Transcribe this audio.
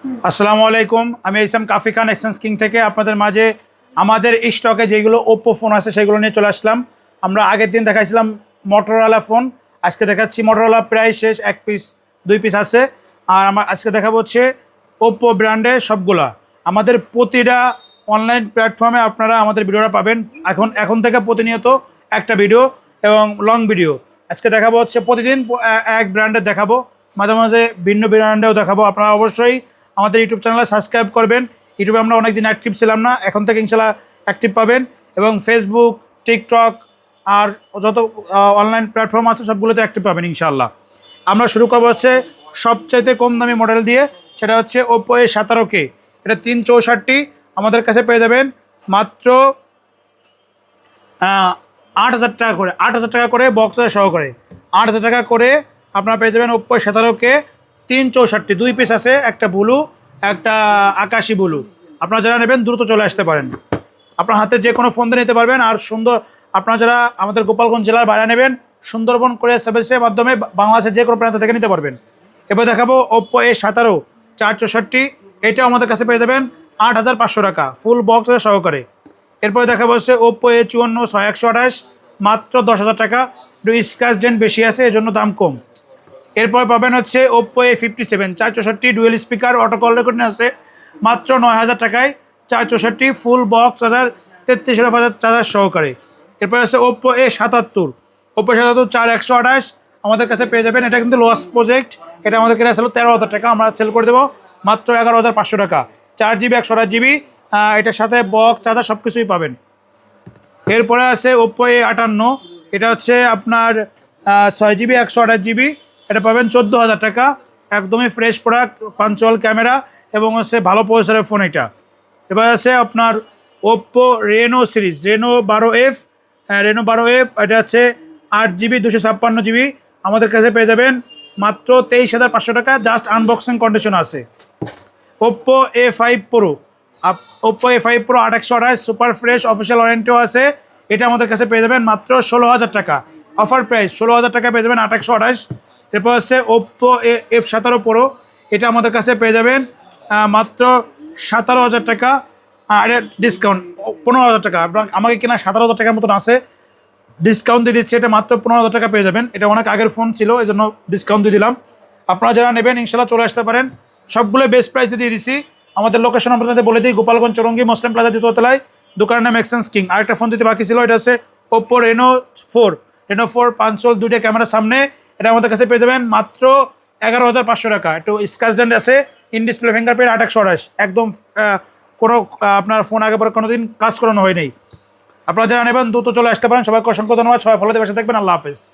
আসসালামু আলাইকুম, আমি ইসলাম কাফি খান এক্সচেঞ্জ কিং থেকে আপনাদের মাঝে আমাদের স্টকে যেগুলো ওপ্পো ফোন আছে সেগুলো নিয়ে চলে আসলাম। আমরা আগের দিন দেখাইছিলাম মোটরোলা ফোন, আজকে দেখাচ্ছি মোটরোলা প্রায় শেষ, এক পিস দুই পিস আছে। আর আমার আজকে দেখাবো হচ্ছে ওপ্পো ব্র্যান্ডের সবগুলা। আমাদের প্রতিটা অনলাইন প্ল্যাটফর্মে আপনারা আমাদের ভিডিওটা পাবেন। এখন থেকে প্রতিনিয়ত একটা ভিডিও এবং লং ভিডিও আজকে দেখাবো হচ্ছে প্রতিদিন এক ব্র্যান্ডের দেখাবো, মাঝে মাঝে ভিন্ন ব্র্যান্ডেও দেখাবো। আপনারা অবশ্যই আমাদের ইউটিউব চ্যানেলে সাবস্ক্রাইব করবেন। ইউটিউবে আমরা অনেকদিন অ্যাক্টিভ ছিলাম না, এখন থেকে ইনশাল্লাহ অ্যাক্টিভ পাবেন। এবং ফেসবুক, টিকটক আর যত অনলাইন প্ল্যাটফর্ম আছে সবগুলোতে অ্যাক্টিভ পাবেন ইনশাল্লাহ। আমরা শুরু করবো হচ্ছে সবচাইতে কম দামি মডেল দিয়ে, সেটা হচ্ছে ওপ্পো A17K। এটা 364 আমাদের কাছে পেয়ে যাবেন মাত্র 8,000 টাকা করে। 8,000 টাকা করে বক্স সহকারে 8,000 টাকা করে আপনারা পেয়ে যাবেন ওপ্পো A17K 364। দুই পিস আছে, একটা ব্লু একটা আকাশি ব্লু। আপনারা যারা নেবেন দ্রুত চলে আসতে পারেন। আপনার হাতে যে কোনো ফোন দিয়ে নিতে পারবেন। আর সুন্দর, আপনারা যারা আমাদের গোপালগঞ্জ জেলার বাইরে নেবেন, সুন্দরবন কোরিয়ার সার্ভিসের মাধ্যমে বাংলাদেশের যে কোনো প্রান্ত থেকে নিতে পারবেন। এবার দেখাবো ওপ্পো A17 464। এটা আমাদের কাছে পেয়ে যাবেন 8,500 টাকা ফুল বক্স সহকারে। এরপরে দেখাবো হচ্ছে ওপ্পো A54 128 মাত্র 10,000 টাকা। একটু স্ক্র্যাচ ডেন্ট বেশি আছে, এজন্য দাম কম। এরপর পাবেন হচ্ছে Oppo A57 464 dual speaker auto call recording আছে, মাত্র 9,000 টাকায় 464 ফুল বক্স চার্জার 33,000 চার্জার সহকারে। এরপর আছে ওপ্পো A77। ওপ্পো A77 4128 আমাদের কাছে পেয়ে যাবেন। এটা কিন্তু লস প্রজেক্ট, এটা আমাদের কেনা ছিল 13,000 টাকা, আমরা সেল করে দেবো মাত্র 11,500 টাকা। 4GB 128GB, এটার সাথে বক্স চার্জার সব কিছুই পাবেন। এরপরে আছে ওপ্পো A58। এটা হচ্ছে আপনার 6GB 128GB, এটা পাবেন 14,000 টাকা। একদমই ফ্রেশ প্রোডাক্ট, পাঞ্চুয়াল ক্যামেরা এবং হচ্ছে ভালো প্রসেসরের ফোন এটা। এবার আছে আপনার Oppo Reno series, Reno 12F। Reno 12F এটা হচ্ছে 8GB 256GB, আমাদের কাছে পেয়ে যাবেন মাত্র 23,500 টাকা। জাস্ট আনবক্সিং কন্ডিশন আছে। Oppo A5 Pro, Oppo A5 Pro 8/128 super fresh official ওয়ারেন্টিও আছে। এটা আমাদের কাছে পেয়ে যাবেন মাত্র 16,000 টাকা। অফার প্রাইস 16,000 টাকা পেয়ে যাবেন 8/128। এরপর হচ্ছে ওপ্পো F17 Pro, এটা আমাদের কাছে পেয়ে যাবেন মাত্র 17,000 টাকা। আর ডিসকাউন্ট 15,000 টাকা। আমাকে কেনা 17,000 টাকার মতন আছে, ডিসকাউন্ট দিয়ে দিচ্ছে। এটা মাত্র 15,000 টাকা পেয়ে যাবেন। এটা অনেক আগের ফোন ছিল, এই জন্য ডিসকাউন্ট দিয়ে দিলাম। আপনারা যারা নেবেন ইনশাল্লাহ চলে আসতে পারেন। সবগুলো বেস্ট প্রাইসে দিয়ে দিছি। আমাদের লোকেশন আপনাদের বলে দিই, গোপালগঞ্জ চৌরঙ্গি মুসলিম প্লাজা দ্বিতীয়তলায়, দোকানের নাম এক্সচেঞ্জ কিং। আরেকটা ফোন দিতে বাকি ছিল, এটা হচ্ছে ওপ্পো রেনো 4। রেনো 4 পাঞ্চল দুইটা ক্যামেরার সামনে, এটা আমাদের কাছে পেয়ে যাবেন মাত্র 11,500 টাকা। একটু স্ক্র্যাচ ডেন্ট আছে, ইন ডিসপ্লে ফিঙ্গারপ্রিন্ট 8/128 একদম। কোনো আপনার ফোন আগে পরে কোনোদিন কাজ করানো হয়নি। আপনারা যারা নেবেন দ্রুত চলে আসতে পারেন। সবাইকে অসংখ্য ধন্যবাদ। সবাই ভালো থাকবেন, আল্লাহ হাফেজ।